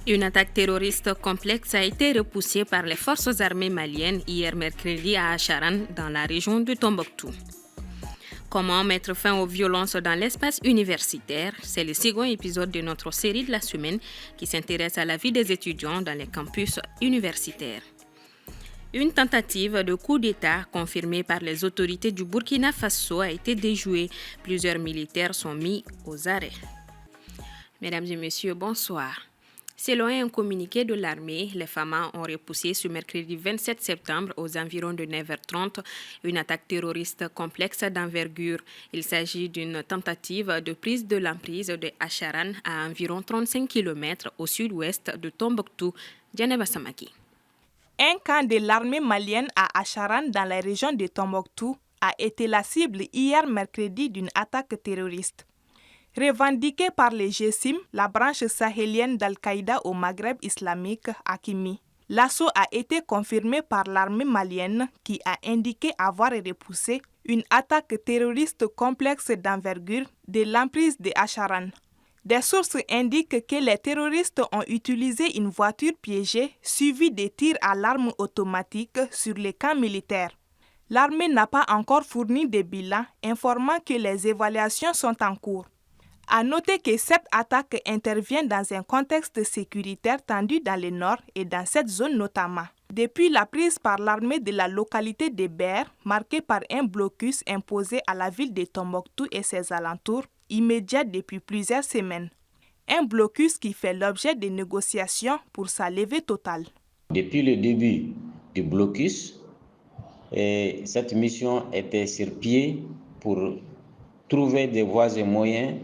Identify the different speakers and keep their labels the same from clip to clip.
Speaker 1: Une attaque terroriste complexe a été repoussée par les forces armées maliennes hier mercredi à Acharan, dans la région de Tombouctou. Comment mettre fin aux violences dans l'espace universitaire? C'est le second épisode de notre série de la semaine qui s'intéresse à la vie des étudiants dans les campus universitaires. Une tentative de coup d'État confirmée par les autorités du Burkina Faso a été déjouée. Plusieurs militaires sont mis aux arrêts. Mesdames et messieurs, bonsoir. Selon un communiqué de l'armée, les FAMA ont repoussé ce mercredi 27 septembre aux environs de 9h30 une attaque terroriste complexe d'envergure. Il s'agit d'une tentative de prise de l'emprise de Acharan à environ 35 km au sud-ouest de Tombouctou. Djaneba Samaki.
Speaker 2: Un camp de l'armée malienne à Acharan dans la région de Tombouctou a été la cible hier mercredi d'une attaque terroriste. Revendiquée par les GSIM, la branche sahélienne d'Al-Qaïda au Maghreb islamique, Hakimi. L'assaut a été confirmé par l'armée malienne qui a indiqué avoir repoussé une attaque terroriste complexe d'envergure de l'emprise de Acharan. Des sources indiquent que les terroristes ont utilisé une voiture piégée suivie de tirs à l'arme automatique sur les camps militaires. L'armée n'a pas encore fourni de bilan informant que les évaluations sont en cours. À noter que cette attaque intervient dans un contexte sécuritaire tendu dans le nord et dans cette zone notamment. Depuis la prise par l'armée de la localité de Ber, marquée par un blocus imposé à la ville de Tombouctou et ses alentours, immédiat depuis plusieurs semaines. Un blocus qui fait l'objet de négociations pour sa levée totale.
Speaker 3: Depuis le début du blocus, cette mission était sur pied pour trouver des voies et moyens,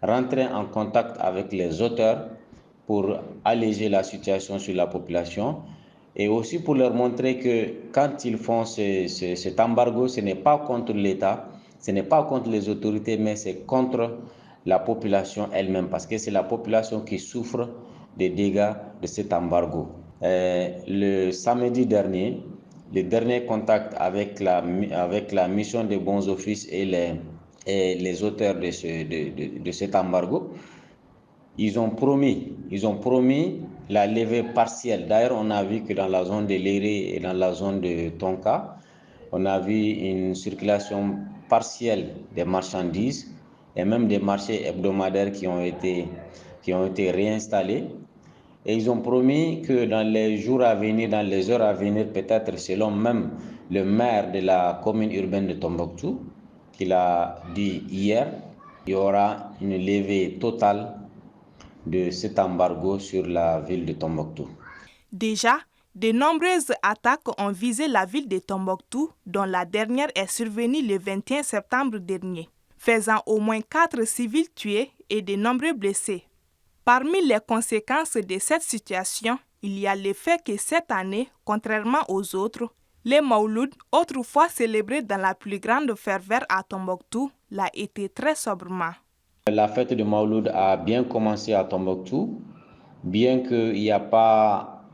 Speaker 3: rentrer en contact avec les auteurs pour alléger la situation sur la population et aussi pour leur montrer que quand ils font cet embargo, ce n'est pas contre l'État, ce n'est pas contre les autorités, mais c'est contre la population elle-même, parce que c'est la population qui souffre des dégâts de cet embargo. Le samedi dernier, le dernier contact avec la mission des bons offices et les auteurs de cet embargo, ils ont promis la levée partielle. D'ailleurs, on a vu que dans la zone de Léré et dans la zone de Tonka, on a vu une circulation partielle des marchandises et même des marchés hebdomadaires qui ont été réinstallés. Et ils ont promis que dans les jours à venir, dans les heures à venir, peut-être selon même le maire de la commune urbaine de Tombouctou, qu'il a dit hier, il y aura une levée totale de cet embargo sur la ville de Tombouctou.
Speaker 2: Déjà, de nombreuses attaques ont visé la ville de Tombouctou, dont la dernière est survenue le 21 septembre dernier, faisant au moins 4 civils tués et de nombreux blessés. Parmi les conséquences de cette situation, il y a le fait que cette année, contrairement aux autres, les Mauloud, autrefois célébrés dans la plus grande ferveur à Tombouctou, l'a été très sobrement.
Speaker 3: La fête de Mauloud a bien commencé à Tombouctou, bien que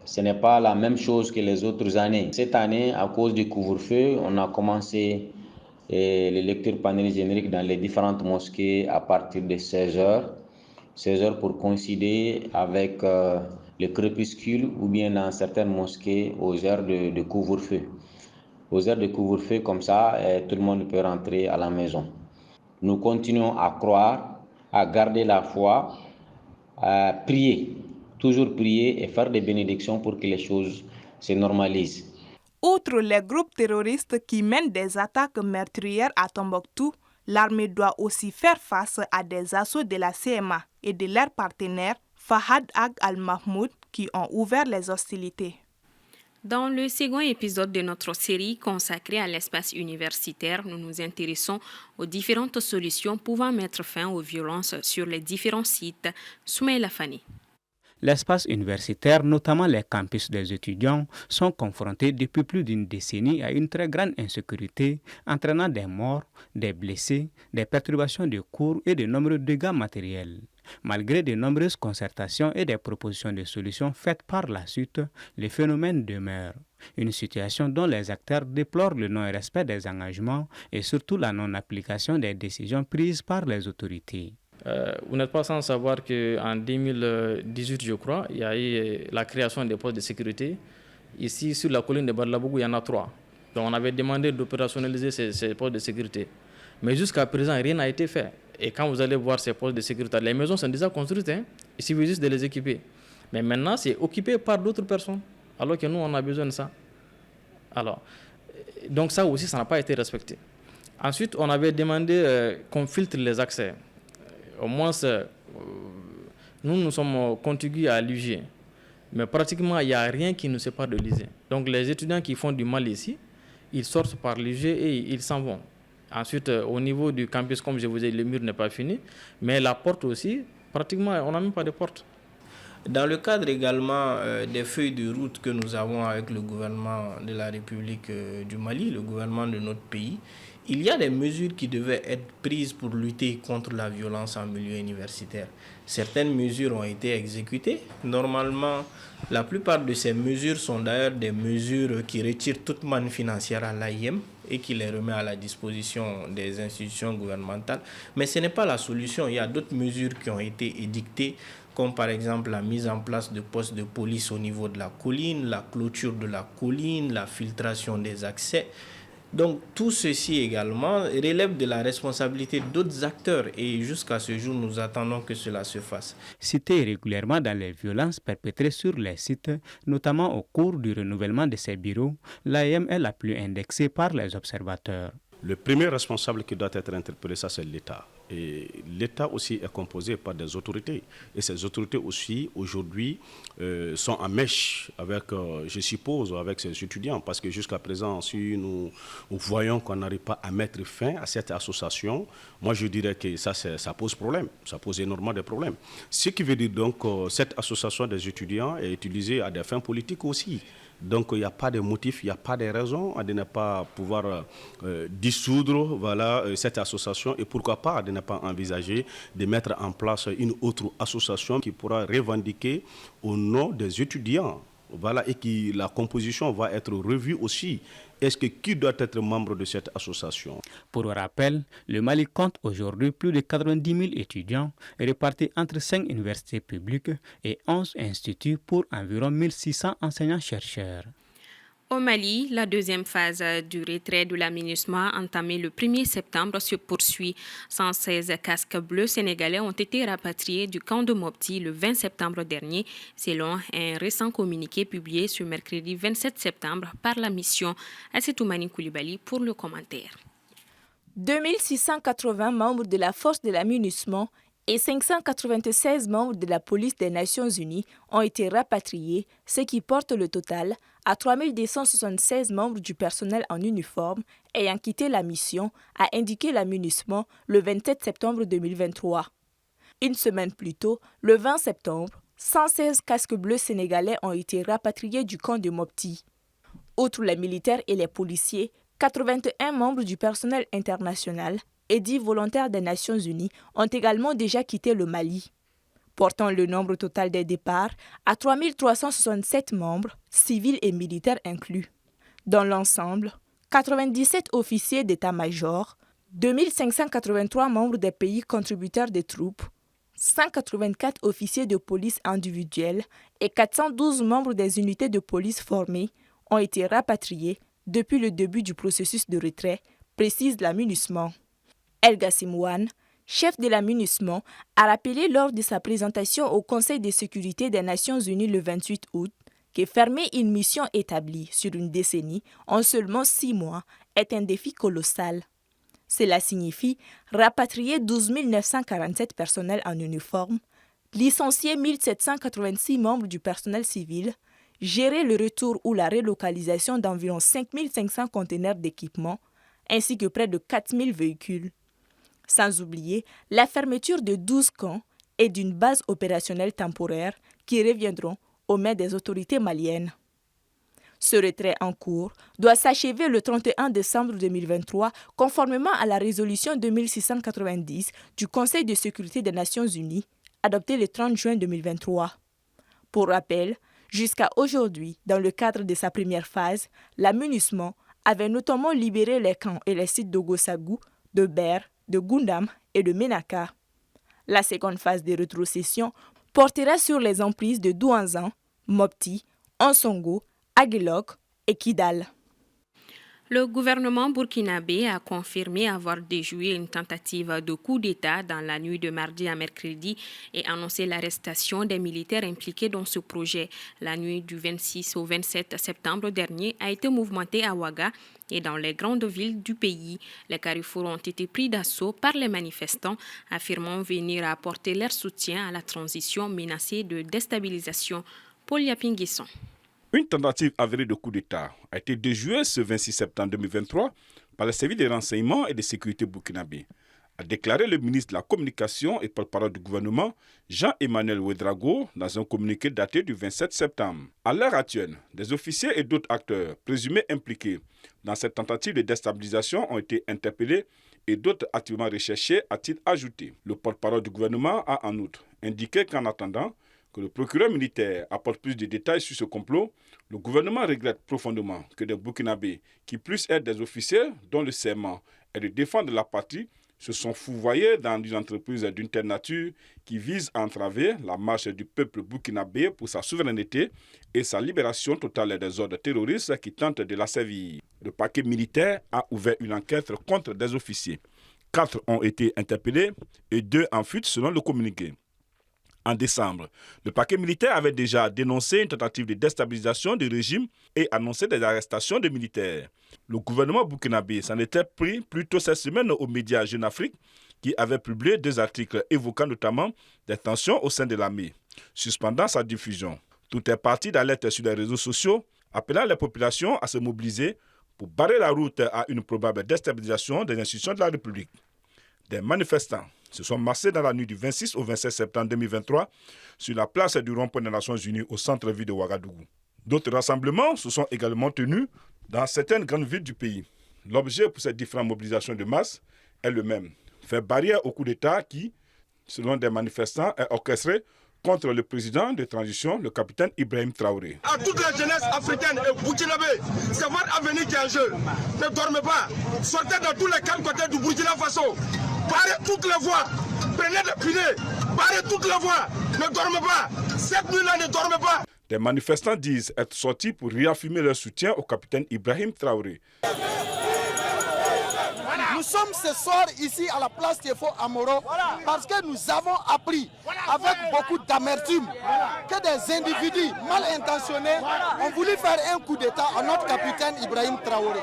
Speaker 3: ce n'est pas la même chose que les autres années. Cette année, à cause du couvre-feu, on a commencé les lectures panel génériques dans les différentes mosquées à partir de 16h. 16h pour coïncider avec le crépuscule ou bien dans certaines mosquées aux heures de couvre-feu. Aux heures de couvre-feu, comme ça, tout le monde peut rentrer à la maison. Nous continuons à croire, à garder la foi, à prier, toujours prier et faire des bénédictions pour que les choses se normalisent.
Speaker 2: Outre les groupes terroristes qui mènent des attaques meurtrières à Tombouctou, l'armée doit aussi faire face à des assauts de la CMA et de leurs partenaires Fahad Ag al-Mahmoud qui ont ouvert les hostilités.
Speaker 1: Dans le second épisode de notre série consacrée à l'espace universitaire, nous nous intéressons aux différentes solutions pouvant mettre fin aux violences sur les différents sites. Soumaïla Fani.
Speaker 4: L'espace universitaire, notamment les campus des étudiants, sont confrontés depuis plus d'une décennie à une très grande insécurité, entraînant des morts, des blessés, des perturbations de cours et de nombreux dégâts matériels. Malgré de nombreuses concertations et des propositions de solutions faites par la suite, le phénomène demeure. Une situation dont les acteurs déplorent le non-respect des engagements et surtout la non-application des décisions prises par les autorités.
Speaker 5: Vous n'êtes pas sans savoir qu'en 2018, je crois, il y a eu la création des postes de sécurité. Ici, sur la colline de Badlabougou, il y en a 3. Donc, on avait demandé d'opérationnaliser ces postes de sécurité. Mais jusqu'à présent, rien n'a été fait. Et quand vous allez voir ces postes de sécurité, les maisons sont déjà construites. Il suffit juste de les équiper. Mais maintenant, c'est occupé par d'autres personnes. Alors que nous, on a besoin de ça. Alors, donc ça aussi, ça n'a pas été respecté. Ensuite, on avait demandé qu'on filtre les accès. Au moins, nous sommes contigus à l'UG. Mais pratiquement, il n'y a rien qui nous sépare de l'UG. Donc, les étudiants qui font du mal ici, ils sortent par l'UG et ils s'en vont. Ensuite, au niveau du campus, comme je vous ai dit, le mur n'est pas fini. Mais la porte aussi, pratiquement, on n'a même pas de porte.
Speaker 6: Dans le cadre également des feuilles de route que nous avons avec le gouvernement de la République du Mali, le gouvernement de notre pays, il y a des mesures qui devaient être prises pour lutter contre la violence en milieu universitaire. Certaines mesures ont été exécutées. Normalement, la plupart de ces mesures sont d'ailleurs des mesures qui retirent toute manne financière à l'AIM et qui les remet à la disposition des institutions gouvernementales. Mais ce n'est pas la solution. Il y a d'autres mesures qui ont été édictées, comme par exemple la mise en place de postes de police au niveau de la colline, la clôture de la colline, la filtration des accès. Donc tout ceci également relève de la responsabilité d'autres acteurs et jusqu'à ce jour, nous attendons que cela se fasse.
Speaker 4: Cité régulièrement dans les violences perpétrées sur les sites, notamment au cours du renouvellement de ces bureaux, l'AIM est la plus indexée par les observateurs.
Speaker 7: Le premier responsable qui doit être interpellé, ça c'est l'État. Et l'État aussi est composé par des autorités. Et ces autorités aussi, aujourd'hui, sont en mèche avec, je suppose, avec ces étudiants. Parce que jusqu'à présent, si nous voyons qu'on n'arrive pas à mettre fin à cette association, moi je dirais que ça pose problème. Ça pose énormément de problèmes. Ce qui veut dire donc que cette association des étudiants est utilisée à des fins politiques aussi. Donc il n'y a pas de motif, il n'y a pas de raison de ne pas pouvoir dissoudre cette association et pourquoi pas de ne pas envisager de mettre en place une autre association qui pourra revendiquer au nom des étudiants. Et que la composition va être revue aussi. Est-ce que qui doit être membre de cette association?
Speaker 4: Pour rappel, le Mali compte aujourd'hui plus de 90 000 étudiants répartis entre 5 universités publiques et 11 instituts pour environ 1600 enseignants-chercheurs.
Speaker 1: Au Mali, la deuxième phase du retrait de la MINUSMA entamée le 1er septembre se poursuit. 116 casques bleus sénégalais ont été rapatriés du camp de Mopti le 20 septembre dernier, selon un récent communiqué publié ce mercredi 27 septembre par la mission Assetoumani Koulibaly pour le commentaire.
Speaker 2: 2680 membres de la force de la MINUSMA et 596 membres de la police des Nations Unies ont été rapatriés, ce qui porte le total à 3276 membres du personnel en uniforme ayant quitté la mission, a indiqué la MINUSMA le 27 septembre 2023. Une semaine plus tôt, le 20 septembre, 116 casques bleus sénégalais ont été rapatriés du camp de Mopti. Outre les militaires et les policiers, 81 membres du personnel international et 10 volontaires des Nations Unies ont également déjà quitté le Mali, portant le nombre total des départs à 3367 membres, civils et militaires inclus. Dans l'ensemble, 97 officiers d'état-major, 2583 membres des pays contributeurs des troupes, 184 officiers de police individuels et 412 membres des unités de police formées ont été rapatriés depuis le début du processus de retrait, précise la MINUSMA. El Gassimouane, chef de la MINUSMA, a rappelé lors de sa présentation au Conseil de sécurité des Nations Unies le 28 août que fermer une mission établie sur une décennie en seulement 6 mois est un défi colossal. Cela signifie rapatrier 12 947 personnels en uniforme, licencier 1786 membres du personnel civil, gérer le retour ou la relocalisation d'environ 5500 conteneurs d'équipement, ainsi que près de 4000 véhicules. Sans oublier la fermeture de 12 camps et d'une base opérationnelle temporaire qui reviendront aux mains des autorités maliennes. Ce retrait en cours doit s'achever le 31 décembre 2023 conformément à la résolution 2690 du Conseil de sécurité des Nations Unies adoptée le 30 juin 2023. Pour rappel, jusqu'à aujourd'hui, dans le cadre de sa première phase, la MINUSMA avait notamment libéré les camps et les sites de Gossagou, de Ber, de Gundam et de Menaka. La seconde phase de rétrocession portera sur les emprises de Douanzan, Mopti, Ansongo, Aguelok et Kidal.
Speaker 1: Le gouvernement burkinabé a confirmé avoir déjoué une tentative de coup d'État dans la nuit de mardi à mercredi et annoncé l'arrestation des militaires impliqués dans ce projet. La nuit du 26 au 27 septembre dernier a été mouvementée à Ouaga et dans les grandes villes du pays. Les carrefours ont été pris d'assaut par les manifestants, affirmant venir apporter leur soutien à la transition menacée de déstabilisation. Paul Yapinguisson.
Speaker 8: Une tentative avérée de coup d'État a été déjouée ce 26 septembre 2023 par le service de renseignement et de sécurité burkinabé, a déclaré le ministre de la Communication et porte-parole du gouvernement, Jean-Emmanuel Ouedraogo, dans un communiqué daté du 27 septembre. À l'heure actuelle, des officiers et d'autres acteurs présumés impliqués dans cette tentative de déstabilisation ont été interpellés et d'autres activement recherchés, a-t-il ajouté. Le porte-parole du gouvernement a en outre indiqué qu'en attendant que le procureur militaire apporte plus de détails sur ce complot, le gouvernement regrette profondément que des Burkinabés, qui plus être des officiers dont le serment est de défendre la patrie, se sont fourvoyés dans une entreprise d'une telle nature qui vise à entraver la marche du peuple burkinabé pour sa souveraineté et sa libération totale des ordres terroristes qui tentent de la servir. Le parquet militaire a ouvert une enquête contre des officiers. 4 ont été interpellés et 2 en fuite selon le communiqué. En décembre, le parquet militaire avait déjà dénoncé une tentative de déstabilisation du régime et annoncé des arrestations de militaires. Le gouvernement burkinabé s'en était pris plus tôt cette semaine aux médias Jeune Afrique qui avait publié 2 articles évoquant notamment des tensions au sein de l'armée, suspendant sa diffusion. Tout est parti d'alerte sur les réseaux sociaux, appelant les populations à se mobiliser pour barrer la route à une probable déstabilisation des institutions de la République. Des manifestants se sont massés dans la nuit du 26 au 27 septembre 2023 sur la place du rond-point des Nations Unies au centre-ville de Ouagadougou. D'autres rassemblements se sont également tenus dans certaines grandes villes du pays. L'objet pour ces différentes mobilisations de masse est le même, faire barrière au coup d'État qui, selon des manifestants, est orchestré contre le président de transition, le capitaine Ibrahim Traoré.
Speaker 9: À toute la jeunesse africaine et burkinabé, c'est votre avenir qui est en jeu. Ne dormez pas, sortez dans tous les 4 côtés du Burkina Faso. Barrez toutes les voies, prenez des pilets, barrez toutes les voies, ne dormez pas, cette nuit-là ne dormez pas.
Speaker 8: Des manifestants disent être sortis pour réaffirmer leur soutien au capitaine Ibrahim Traoré.
Speaker 10: Nous sommes ce soir ici à la place Tiefo à Moro parce que nous avons appris avec beaucoup d'amertume que des individus mal intentionnés ont voulu faire un coup d'État à notre capitaine Ibrahim Traoré.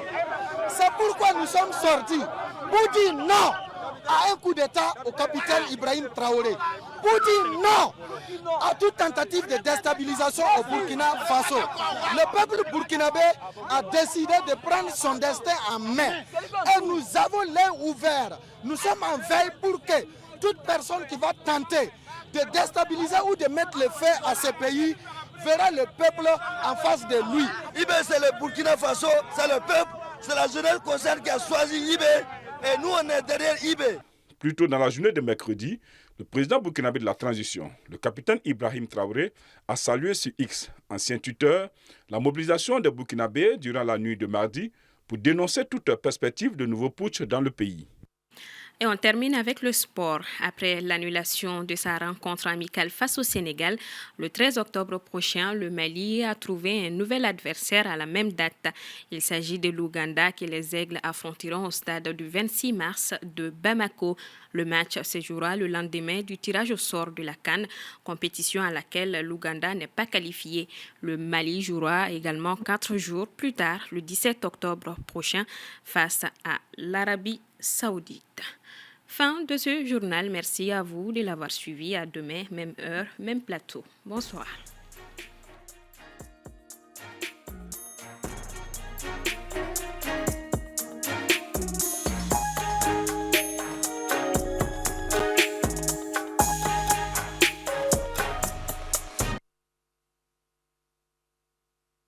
Speaker 10: C'est pourquoi nous sommes sortis pour dire non à un coup d'État au capitaine Ibrahim Traoré, pour dire non à toute tentative de déstabilisation au Burkina Faso. Le peuple burkinabé a décidé de prendre son destin en main et nous avons l'œil ouvert. Nous sommes en veille pour que toute personne qui va tenter de déstabiliser ou de mettre le feu à ce pays verra le peuple en face de lui.
Speaker 9: Ibé, c'est le Burkina Faso, c'est le peuple, c'est la jeunesse concerne qui a choisi Ibé. Et nous, on est derrière Ibé.
Speaker 8: Plus tôt dans la journée de mercredi, le président burkinabé de la transition, le capitaine Ibrahim Traoré, a salué sur X, ancien tuteur, la mobilisation des Burkinabés durant la nuit de mardi pour dénoncer toute perspective de nouveaux putsch dans le pays.
Speaker 1: Et on termine avec le sport. Après l'annulation de sa rencontre amicale face au Sénégal, le 13 octobre prochain, le Mali a trouvé un nouvel adversaire à la même date. Il s'agit de l'Ouganda que les Aigles affronteront au stade du 26 mars de Bamako. Le match se jouera le lendemain du tirage au sort de la CAN, compétition à laquelle l'Ouganda n'est pas qualifié. Le Mali jouera également 4 jours plus tard, le 17 octobre prochain, face à l'Arabie Saoudite. Fin de ce journal. Merci à vous de l'avoir suivi. À demain, même heure, même plateau. Bonsoir.